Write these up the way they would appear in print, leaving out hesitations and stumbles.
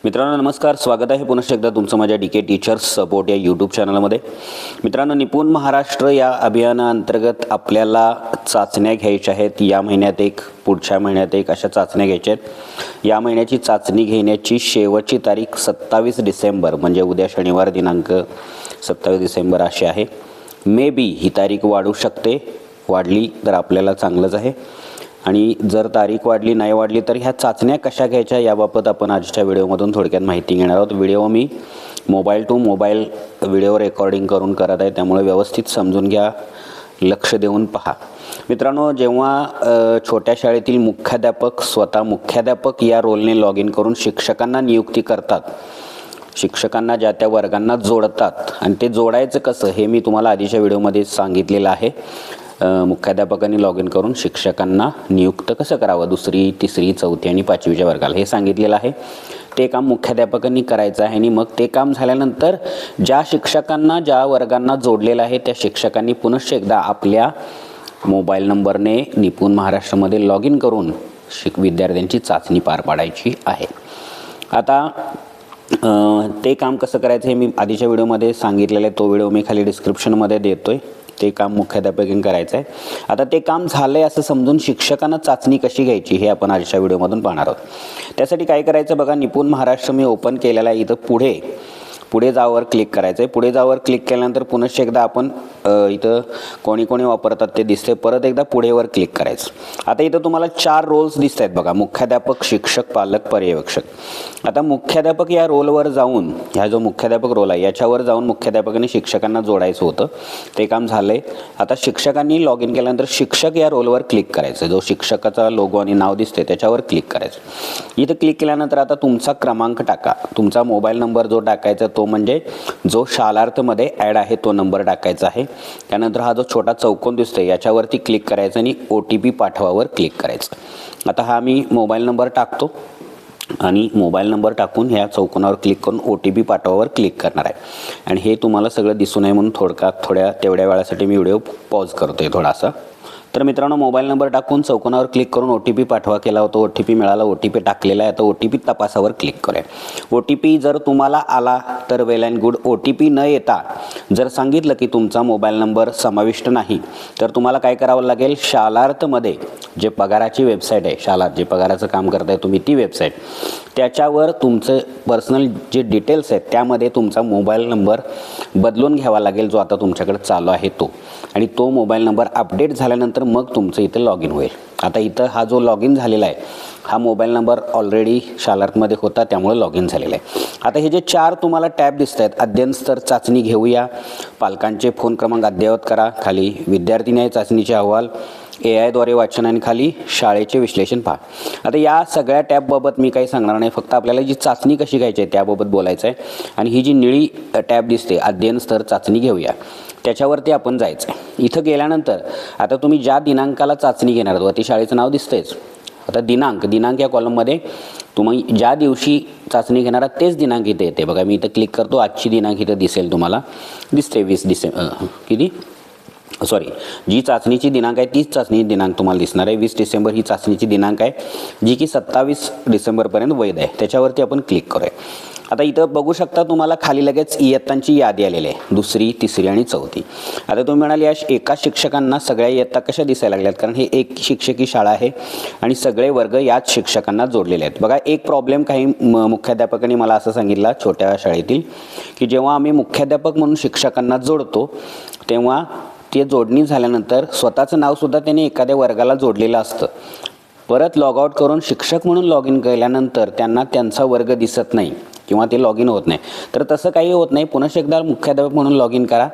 मित्रांनो नमस्कार, स्वागत आहे पुन्हा एकदा तुमचं माझ्या डी के टीचर्स सपोर्ट या यूट्यूब चॅनलमध्ये. मित्रांनो, निपुण महाराष्ट्र या अभियानाअंतर्गत आपल्याला चाचण्या घ्यायच्या आहेत. या महिन्यात एक, पुढच्या महिन्यात एक, अशा चाचण्या घ्यायच्या आहेत. या महिन्याची चाचणी घेण्याची शेवटची तारीख 27 डिसेंबर म्हणजे उद्या शनिवार दिनांक 27 डिसेंबर अशी आहे. मे बी ही तारीख वाढू शकते, वाढली तर आपल्याला चांगलंच आहे. आणि जर तारीख वाढली नाही वाढली तर ह्या चाचण्या कशा घ्यायच्या याबाबत आपण आजच्या व्हिडिओमधून थोडक्यात माहिती घेणार आहोत. व्हिडिओ मी mobile to mobile video recording करून करत आहे, त्यामुळे व्यवस्थित समजून घ्या, लक्ष देऊन पहा. मित्रांनो, जेव्हा छोट्या शाळेतील मुख्याध्यापक स्वतः मुख्याध्यापक या रोलने लॉग इन करून शिक्षकांना नियुक्ती करतात, शिक्षकांना ज्या त्या वर्गांना जोडतात, आणि ते जोडायचं कसं हे मी तुम्हाला आधीच्या व्हिडिओमध्ये सांगितलेलं आहे. मुख्याध्यापकांनी लॉग इन करून शिक्षकांना नियुक्त कसं करावं दुसरी, तिसरी, चौथी आणि पाचवीच्या वर्गाला हे सांगितलेलं आहे. ते काम मुख्याध्यापकांनी करायचं आहे. आणि मग ते काम झाल्यानंतर ज्या शिक्षकांना ज्या वर्गांना जोडलेलं आहे त्या शिक्षकांनी पुनश्च एकदा आपल्या मोबाईल नंबरने निपुण महाराष्ट्रामध्ये लॉग इन करून विद्यार्थ्यांची चाचणी पार पाडायची आहे. आता ते काम कसं करायचं हे मी आधीच्या व्हिडिओमध्ये सांगितलेलं आहे. तो व्हिडिओ मी खाली डिस्क्रिप्शनमध्ये देतोय. ते काम मुख्याध्यापकांनी करायचं आहे. आता ते काम झालंय असं समजून शिक्षकांना चाचणी कशी घ्यायची हे आपण आजच्या व्हिडिओमधून पाहणार आहोत. त्यासाठी काय करायचं बघा, निपुण महाराष्ट्र मी ओपन केलेला आहे. इथं पुढे जावर क्लिक करायचं आहे. पुढे जावर क्लिक केल्यानंतर पुनश्च एकदा आपण इथं कोणी कोणी वापरतात ते दिसते, परत एकदा पुढेवर क्लिक करायचं. आता इथं तुम्हाला 4 रोल्स दिसत आहेत बघा, मुख्याध्यापक, शिक्षक, पालक, पर्यवेक्षक. आता मुख्याध्यापक या रोलवर जाऊन, ह्या जो मुख्याध्यापक रोल आहे याच्यावर जाऊन मुख्याध्यापकांनी शिक्षकांना जोडायचं होतं, ते काम झालंय. आता शिक्षकांनी लॉग इन केल्यानंतर शिक्षक या रोलवर क्लिक करायचं. जो शिक्षकाचा लोगो आणि नाव दिसते त्याच्यावर क्लिक करायचं. इथं क्लिक केल्यानंतर आता तुमचा क्रमांक टाका, तुमचा मोबाईल नंबर जो टाकायचा तो म्हणजे जो शालार्थमध्ये ॲड आहे तो नंबर टाकायचा आहे. त्यानंतर हा जो छोटा चौकोन दिसतोय याच्यावरती क्लिक करायचं आणि OTP पाठवावर क्लिक करायचं. आता हा मी मोबाईल नंबर टाकतो आणि मोबाईल नंबर टाकून ह्या चौकोनावर क्लिक करून OTP पाठवावर क्लिक करणार आहे. आणि हे तुम्हाला सगळं दिसू नये म्हणून तेवढ्या वेळासाठी मी व्हिडिओ पॉज करतोय थोडासा. तर मित्रांनो, मोबाईल नंबर टाकून चौकोनावर क्लिक करून OTP पाठवा केला होता. OTP मिळाला, OTP टाकलेला आहे. आता OTP तपासावर क्लिक करूया. OTP जर तुम्हाला आला तर वेल अँड गुड. OTP न येता जर सांगितलं की तुमचा मोबाईल नंबर समाविष्ट नाही तर तुम्हाला काय करावं लागेल, शालार्थमध्ये जे पगाराची वेबसाईट आहे, शालार्थ जे पगाराचं काम करताय तुम्ही ती वेबसाईट, त्याच्यावर तुमचं पर्सनल जे डिटेल्स आहेत त्यामध्ये तुमचा मोबाईल नंबर बदलून घ्यावा लागेल, जो आता तुमच्याकडे चालू आहे तो. आणि तो मोबाईल नंबर अपडेट झाल्यानंतर मग तुमचं इथं लॉग इन होईल. आता इथं हा जो लॉग इन झालेला आहे हा मोबाईल नंबर ऑलरेडी शालार्थमध्ये होता, त्यामुळे लॉग इन झालेला आहे. आता हे जे 4 तुम्हाला टॅब दिसत आहेत, अध्ययन स्तर चाचणी घेऊया, पालकांचे फोन क्रमांक अद्ययावत करा, खाली विद्यार्थी न्याय चाचणीचे अहवाल, AI द्वारे वाचन आणि खाली शाळेचे विश्लेषण पहा. आता या सगळ्या टॅबबाबत मी काही सांगणार नाही, फक्त आपल्याला जी चाचणी कशी घ्यायची आहे त्याबाबत बोलायचं आहे. आणि ही जी निळी टॅब दिसते अध्ययन स्तर चाचणी घेऊया, त्याच्यावरती आपण जायचं आहे. इथं गेल्यानंतर आता तुम्ही ज्या दिनांकाला चाचणी घेणार आहात, वरती शाळेचं नाव दिसतंच. आता दिनांक या कॉलममध्ये तुम्ही ज्या दिवशी चाचणी घेणार आहात तेच दिनांक इथे येते बघा. मी इथं क्लिक करतो, आजची दिनांक इथं दिसेल, तुम्हाला दिसते 20 डिसेंबर जी चाचणीची दिनांक आहे तीच चाचणी दिनांक तुम्हाला दिसणार आहे. 20 डिसेंबर ही चाचणीची दिनांक आहे, जी की 27 डिसेंबरपर्यंत वैध आहे. त्याच्यावरती आपण क्लिक करूया. आता इथं बघू शकता तुम्हाला खाली लगेच इयत्तांची यादी आलेली आहे, दुसरी, तिसरी आणि चौथी. आता तुम्ही म्हणाल या एका शिक्षकांना सगळ्या इयत्ता कशा दिसायला लागल्यात, कारण हे एक शिक्षकी शाळा आहे आणि सगळे वर्ग याच शिक्षकांना जोडलेले आहेत. बघा, एक प्रॉब्लेम काही मुख्याध्यापकांनी मला असं सांगितलं छोट्या शाळेतील, की जेव्हा आम्ही मुख्याध्यापक म्हणून शिक्षकांना जोडतो तेव्हा ते जोडणी झाल्यानंतर स्वतःचं नावसुद्धा त्याने एखाद्या वर्गाला जोडलेलं असतं. परत लॉग आउट करून शिक्षक म्हणून लॉग इन केल्यानंतर त्यांना त्यांचा वर्ग दिसत नाही किंवा ते लॉग इन होत नाही. तर तसं काही होत नाही. पुन्हा एकदा मुख्याध्यापक म्हणून लॉग इन करा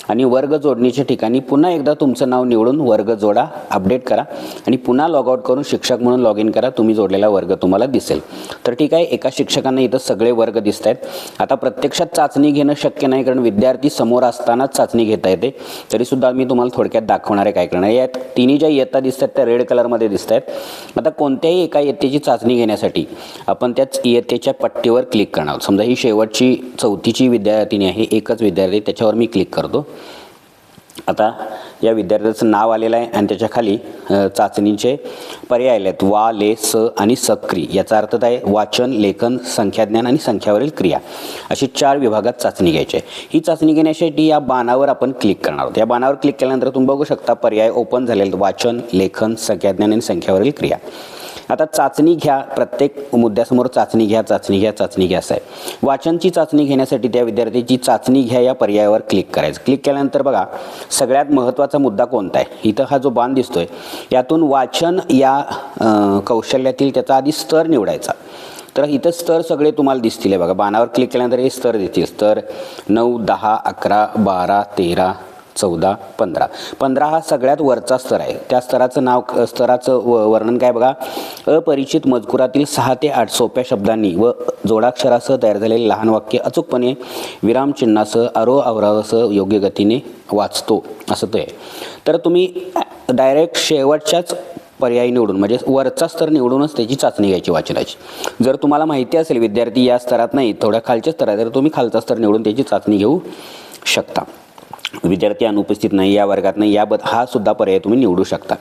आणि वर्ग जोडणीच्या ठिकाणी पुन्हा एकदा तुमचं नाव निवडून वर्ग जोडा, अपडेट करा आणि पुन्हा लॉग आउट करून शिक्षक म्हणून लॉग इन करा. तुम्ही जोडलेला वर्ग तुम्हाला दिसेल. तर ठीक आहे, एका शिक्षकांना इथं सगळे वर्ग दिसत आहेत. आता प्रत्यक्षात चाचणी घेणं शक्य नाही, कारण विद्यार्थी समोर असतानाच चाचणी घेता येते. तरीसुद्धा मी तुम्हाला थोडक्यात दाखवणार आहे काय करणार. यात तिन्ही ज्या इयत्ता दिसत आहेत त्या रेड कलरमध्ये दिसत आहेत. आता कोणत्याही एका इयत्तेची चाचणी घेण्यासाठी आपण त्याच इयत्तेच्या पट्टीवर क्लिक करणार. समजा ही शेवटची चौथीची विद्यार्थिनी आहे, एकच विद्यार्थी, त्याच्यावर मी क्लिक करतो. आता या विद्यार्थ्याचं नाव आलेलं आहे आणि त्याच्या खाली चाचणीचे पर्याय आले आहेत वा, ले, स आणि सक्री. याचा अर्थ आहे वाचन, लेखन, संख्याज्ञान आणि संख्यावरील क्रिया अशी 4 विभागात चाचणी घ्यायची आहे. ही चाचणी घेण्यासाठी या बाणावर आपण क्लिक करणार आहोत. या बाणावर क्लिक केल्यानंतर तुम्ही बघू शकता पर्याय ओपन झालेले वाचन, लेखन, संख्याज्ञान आणि संख्यावरील क्रिया. आता चाचणी घ्या, प्रत्येक मुद्द्यासमोर चाचणी घ्या, चाचणी घ्या, चाचणी घ्या असं आहे. वाचनची चाचणी घेण्यासाठी त्या विद्यार्थ्याची चाचणी घ्या या पर्यायावर क्लिक करायचं. क्लिक केल्यानंतर बघा सगळ्यात महत्त्वाचा मुद्दा कोणता आहे. इथं हा जो बाण दिसतोय यातून वाचन या कौशल्यातील त्याचा आधी स्तर निवडायचा. तर इथं स्तर सगळे तुम्हाला दिसतील आहे बघा. बाणावर क्लिक केल्यानंतर हे स्तर दिसतील. स्तर 9, 10, 11, 12, 13, 14, 15. 15 हा सगळ्यात वरचा स्तर आहे. त्या स्तराचं नाव, स्तराचं वर्णन काय बघा. अपरिचित मजकुरातील 6 ते 8 सोप्या शब्दांनी व जोडाक्षरासह तयार झालेले लहान वाक्य अचूकपणे विरामचिन्हासह अवरावासह योग्य गतीने वाचतो असं ते आहे. तर तुम्ही डायरेक्ट शेवटच्याच पर्याय निवडून म्हणजे वरचा स्तर निवडूनच त्याची चाचणी घ्यायची वाचनाची. जर तुम्हाला माहिती असेल विद्यार्थी या स्तरात नाही थोड्या खालच्या स्तरात तर तुम्ही खालचा स्तर निवडून त्याची चाचणी घेऊ शकता. विद्यार्थी अनुपस्थित नाही, या वर्गात नाही, हा सुद्धा पर्याय तुम्ही निवडू शकता.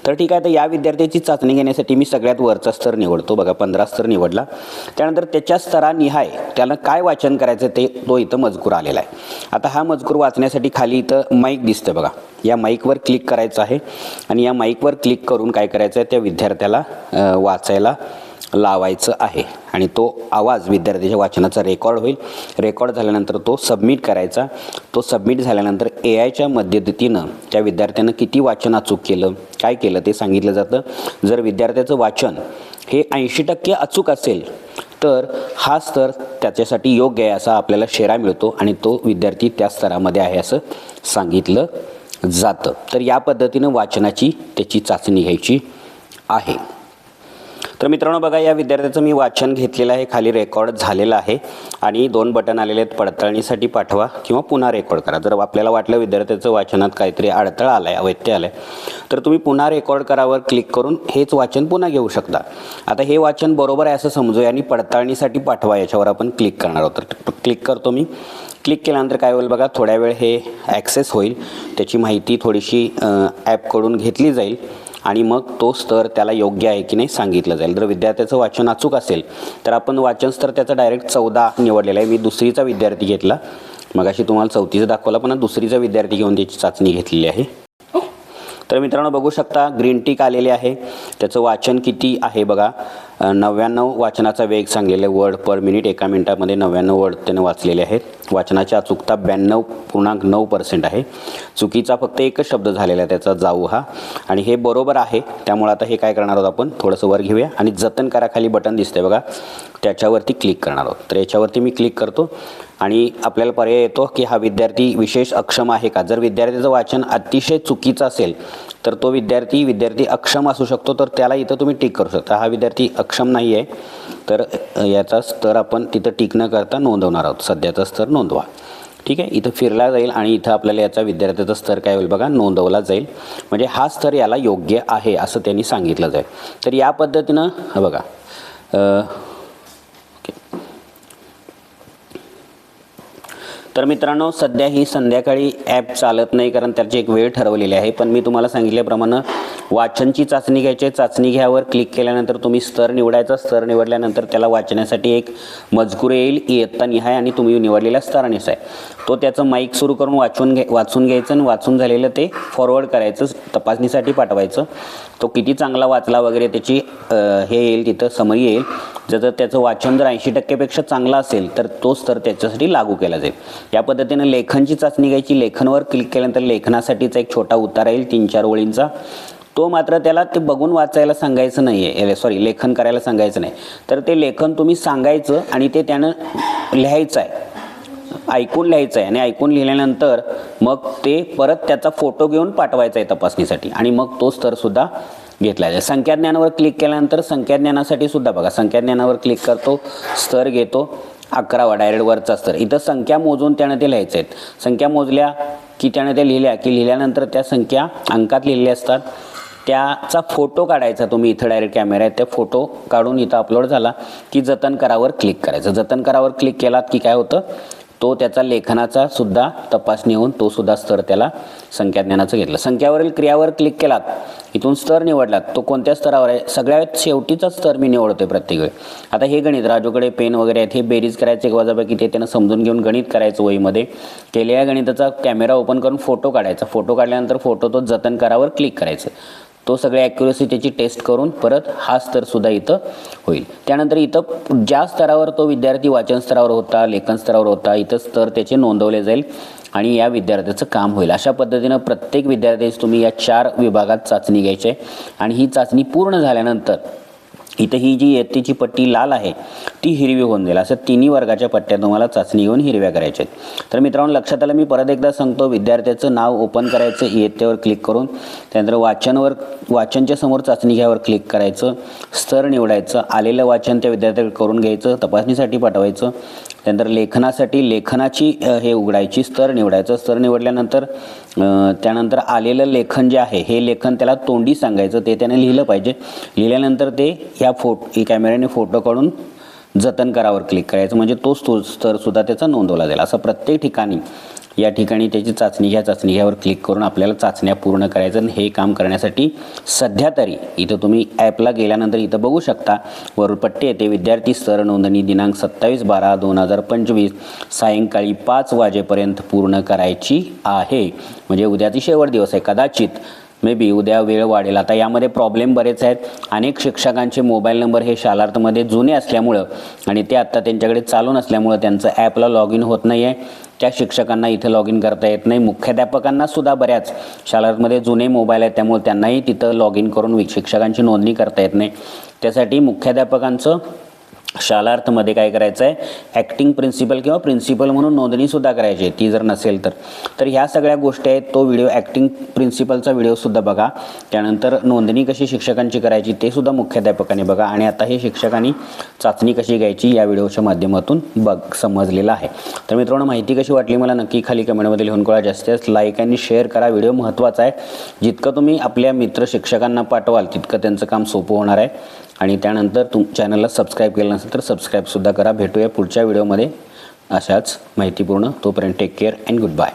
तर ठीक आहे, तर या विद्यार्थ्याची चाचणी घेण्यासाठी मी सगळ्यात वरचा स्तर निवडतो बघा. 15 स्तर निवडला. त्यानंतर त्याच्या स्तरानिहाय त्याला काय वाचन करायचं तो इथं मजकूर आलेला आहे. आता हा मजकूर वाचण्यासाठी खाली इथं माईक दिसतं बघा. या माईकवर क्लिक करायचं आहे आणि या माईकवर क्लिक करून काय करायचं आहे त्या विद्यार्थ्याला वाचायला लावायचं आहे आणि तो आवाज विद्यार्थ्याच्या वाचनाचा रेकॉर्ड होईल. रेकॉर्ड झाल्यानंतर तो सबमिट करायचा. तो सबमिट झाल्यानंतर AIच्या मदतीनं त्या विद्यार्थ्यानं किती वाचन अचूक केलं, काय केलं ते सांगितलं जातं. जर विद्यार्थ्याचं वाचन हे 80% अचूक असेल तर हा स्तर त्याच्यासाठी योग्य आहे असा आपल्याला शेरा मिळतो आणि तो विद्यार्थी त्या स्तरामध्ये आहे असं सांगितलं जातं. तर या पद्धतीनं वाचनाची त्याची चाचणी घ्यायची आहे. तर मित्रांनो बघा, या विद्यार्थ्याचं मी वाचन घेतलेलं आहे, खाली रेकॉर्ड झालेलं आहे आणि 2 बटन आलेले आहेत, पडताळणीसाठी पाठवा किंवा पुन्हा रेकॉर्ड करा. जर आपल्याला वाटलं विद्यार्थ्याचं वाचनात काहीतरी अडथळा आला आहे, अवैत्य आलं आहे, तर तुम्ही पुन्हा रेकॉर्ड करावर क्लिक करून हेच वाचन पुन्हा घेऊ शकता. आता हे वाचन बरोबर आहे असं समजूया आणि पडताळणीसाठी पाठवा याच्यावर आपण क्लिक करणार आहोत. तर क्लिक करतो मी. क्लिक केल्यानंतर काय होईल बघा, थोड्या वेळ हे ॲक्सेस होईल, त्याची माहिती थोडीशी ॲपकडून घेतली जाईल आणि मग तो स्तर त्याला योग्य आहे की नाही सांगितलं जाईल. जर विद्यार्थ्याचं वाचन अचूक असेल तर आपण वाचन स्तर त्याचा डायरेक्ट 14 निवडलेला आहे. मी दुसरीचा विद्यार्थी घेतला, मगाशी तुम्हाला 34चा दाखवला, पण दुसरीचा विद्यार्थी घेऊन त्याची चाचणी घेतलेली आहे. तर मित्रांनो बघू शकता ग्रीन टिक आलेले आहे. त्याचं वाचन किती आहे बघा, 99 वाचनाचा वेग सांगलेले वर्ड पर मिनिट, एका मिनिटामध्ये 99 वर्ड त्याने वाचलेले आहेत. वाचनाची अचूकता 92.9% आहे. चुकीचा फक्त एकच शब्द झालेला आहे त्याचा, जाऊ हा, आणि हे बरोबर आहे. त्यामुळे आता हे काय करणार आहोत आपण, थोडंसं वर घेऊया आणि जतन करा खाली बटन दिसते बघा, त्याच्यावरती क्लिक करणार आहोत. तर याच्यावरती मी क्लिक करतो आणि आपल्याला पर्याय येतो की हा विद्यार्थी विशेष अक्षम आहे का. जर विद्यार्थ्याचं वाचन अतिशय चुकीचं असेल तर तो विद्यार्थी अक्षम असू शकतो, तर त्याला इथं तुम्ही टिक करू शकता. हा विद्यार्थी अक्षम नाही आहे तर याचा स्तर आपण तिथं टिक न करता नोंदवणार आहोत. सध्याचा स्तर नोंदवा. ठीक आहे, इथं फिरला जाईल आणि इथं आपल्याला याचा विद्यार्थ्याचा स्तर काय होईल बघा, नोंदवला जाईल. म्हणजे हा स्तर याला योग्य आहे असं त्यांनी सांगितलं जाईल. तर या पद्धतीनं बघा तर मित्रांनो सध्या ही संध्याकाळी ॲप चालत नाही कारण त्याची एक वेळ ठरवलेली आहे. पण मी तुम्हाला सांगितल्याप्रमाणे वाचनची चाचणी घ्यायची. चाचणी घ्यावर क्लिक केल्यानंतर तुम्ही स्तर निवडायचा. स्तर निवडल्यानंतर त्याला वाचण्यासाठी एक मजकूर येईल इयत्ता निहाय आणि तुम्ही निवडलेल्या स्तरानुसार तो त्याचं माईक सुरू करून वाचून घ्यायचं आणि वाचून झालेलं ते फॉरवर्ड करायचं, तपासणीसाठी पाठवायचं. तो किती चांगला वाचला वगैरे त्याची हे येईल, तिथं समरी येईल. जर त्याचं वाचन जर 80%पेक्षा चांगलं असेल तर तो स्तर त्याच्यासाठी लागू केला जाईल. या पद्धतीने लेखनची चाचणी घ्यायची. लेखनवर क्लिक केल्यानंतर लेखनासाठीचा एक छोटा उतारा येईल 3-4 ओळींचा. तो मात्र त्याला ते बघून वाचायला सांगायचं नाही आहे, लेखन करायला सांगायचं नाही. तर ते लेखन तुम्ही सांगायचं आणि ते त्यानं लिहायचं आहे, ऐकून लिहायचं आहे आणि ऐकून लिहिल्यानंतर मग ते परत त्याचा फोटो घेऊन पाठवायचा आहे तपासणीसाठी आणि मग तो स्तरसुद्धा घेतला जाईल. संख्याज्ञानावर क्लिक केल्यानंतर संख्याज्ञानासाठी सुद्धा बघा, संख्याज्ञानावर क्लिक करतो, स्तर घेतो 11वा डायरेक्ट वरचा स्तर. इथं संख्या मोजून त्यानं ते लिहायचं आहेत. संख्या मोजल्या की त्यानं ते लिहिल्या की लिहिल्यानंतर त्या संख्या अंकात लिहिलेल्या असतात. त्याचा फोटो काढायचा तुम्ही, इथं डायरेक्ट कॅमेरा आहे, त्या फोटो काढून इथं अपलोड झाला की जतन करावर क्लिक करायचं. जतन करावर क्लिक केलात की काय होतं, तो त्याचा लेखनाचा सुद्धा तपासणी होऊन तो सुद्धा स्तर त्याला संख्याज्ञानाचं घेतलं. संख्यावरील क्रियावर क्लिक केलात, इथून स्तर निवडलात, तो कोणत्या स्तरावर आहे, सगळ्यात शेवटीचा स्तर मी निवडतोय प्रत्येक वेळी. आता हे गणित राजूकडे पेन वगैरे आहेत, हे बेरीज करायचे एक वजाबाकी ते त्यानं समजून घेऊन गणित करायचं वहीमध्ये. केलेल्या गणिताचा कॅमेरा ओपन करून फोटो काढायचा, फोटो काढल्यानंतर फोटो तो जतन करावर क्लिक करायचं. तो सगळे ॲक्युरेसी त्याची टेस्ट करून परत हा स्तर सुद्धा इथं होईल. त्यानंतर इथं ज्या स्तरावर तो विद्यार्थी वाचन स्तरावर होता, लेखन स्तरावर होता, इथं स्तर त्याचे नोंदवले जाईल आणि या विद्यार्थ्याचं काम होईल. अशा पद्धतीनं प्रत्येक विद्यार्थ्याची तुम्ही या 4 विभागात चाचणी घ्यायची आहे आणि ही चाचणी पूर्ण झाल्यानंतर इथं ही जी इयत्तेची पट्टी लाल आहे ती हिरवी होऊन जाईल. असं तिन्ही वर्गाच्या पट्ट्या तुम्हाला चाचणी घेऊन हिरव्या करायच्या आहेत. तर मित्रांनो लक्षात आलं, मी परत एकदा सांगतो, विद्यार्थ्याचं नाव ओपन करायचं इयत्तेवर क्लिक करून, त्यानंतर वाचनच्या समोर चाचणी घ्यावर क्लिक करायचं, स्तर निवडायचं, आलेलं वाचन त्या विद्यार्थ्याकडे करून घ्यायचं, तपासणीसाठी पाठवायचं. त्यानंतर लेखनासाठी लेखनाची हे उघडायची, स्तर निवडायचं, स्तर निवडल्यानंतर त्यानंतर आलेलं लेखन जे आहे हे लेखन त्याला तोंडी सांगायचं, ते त्याने लिहिलं पाहिजे. लिहिल्यानंतर ते ह्या कॅमेऱ्याने फोटो काढून जतन करावर क्लिक करायचं, म्हणजे तो स्तर सुद्धा त्याचा नोंदवला जाईल. असं प्रत्येक ठिकाणी या ठिकाणी त्याची चाचणी घ्यावर क्लिक करून आपल्याला चाचण्या पूर्ण करायचं. आणि हे काम करण्यासाठी सध्या तरी इथं तुम्ही ॲपला गेल्यानंतर इथं बघू शकता वर पट्टी येते, विद्यार्थी स्तर नोंदणी दिनांक 27/12/2025 सायंकाळी 5 वाजेपर्यंत पूर्ण करायची आहे. म्हणजे उद्याची शेवट दिवस आहे. कदाचित मे बी उद्या वेळ वाढेल. आता यामध्ये प्रॉब्लेम बरेच आहेत. अनेक शिक्षकांचे मोबाईल नंबर हे शालार्थमध्ये जुने असल्यामुळं आणि ते आत्ता त्यांच्याकडे चालू नसल्यामुळं त्यांचं ॲपला लॉग इन होत नाही आहे. त्या शिक्षकांना इथं लॉग इन करता येत नाही. मुख्याध्यापकांना सुद्धा बऱ्याच शालार्थमध्ये जुने मोबाईल आहेत, त्यामुळे त्यांनाही तिथं लॉग इन करून शिक्षकांची नोंदणी करता येत नाही. त्यासाठी मुख्याध्यापकांचं शालार्थमध्ये काय करायचं आहे, ॲक्टिंग प्रिन्सिपल किंवा प्रिन्सिपल म्हणून नोंदणीसुद्धा करायची आहे. ती जर नसेल तर ह्या सगळ्या गोष्टी आहेत. तो व्हिडिओ ॲक्टिंग प्रिन्सिपलचा व्हिडिओसुद्धा बघा. त्यानंतर नोंदणी कशी शिक्षकांची करायची ते सुद्धा मुख्याध्यापकाने बघा. आणि आता हे शिक्षकांनी चाचणी कशी घ्यायची या व्हिडिओच्या माध्यमातून समजलेलं आहे. तर मित्रांनो माहिती कशी वाटली मला नक्की खाली कमेंटमध्ये लिहून कळवा. जास्तीत जास्त लाईक आणि शेअर करा. व्हिडिओ महत्त्वाचा आहे. जितकं तुम्ही आपल्या मित्र शिक्षकांना पाठवाल तितकं त्यांचं काम सोपं होणार आहे. आणि त्यानंतर चॅनलला सबस्क्राईब केलं नसेल तर सबस्क्राईबसुद्धा करा. भेटूया पुढच्या व्हिडिओमध्ये अशाच माहितीपूर्ण. तोपर्यंत take care and good bye.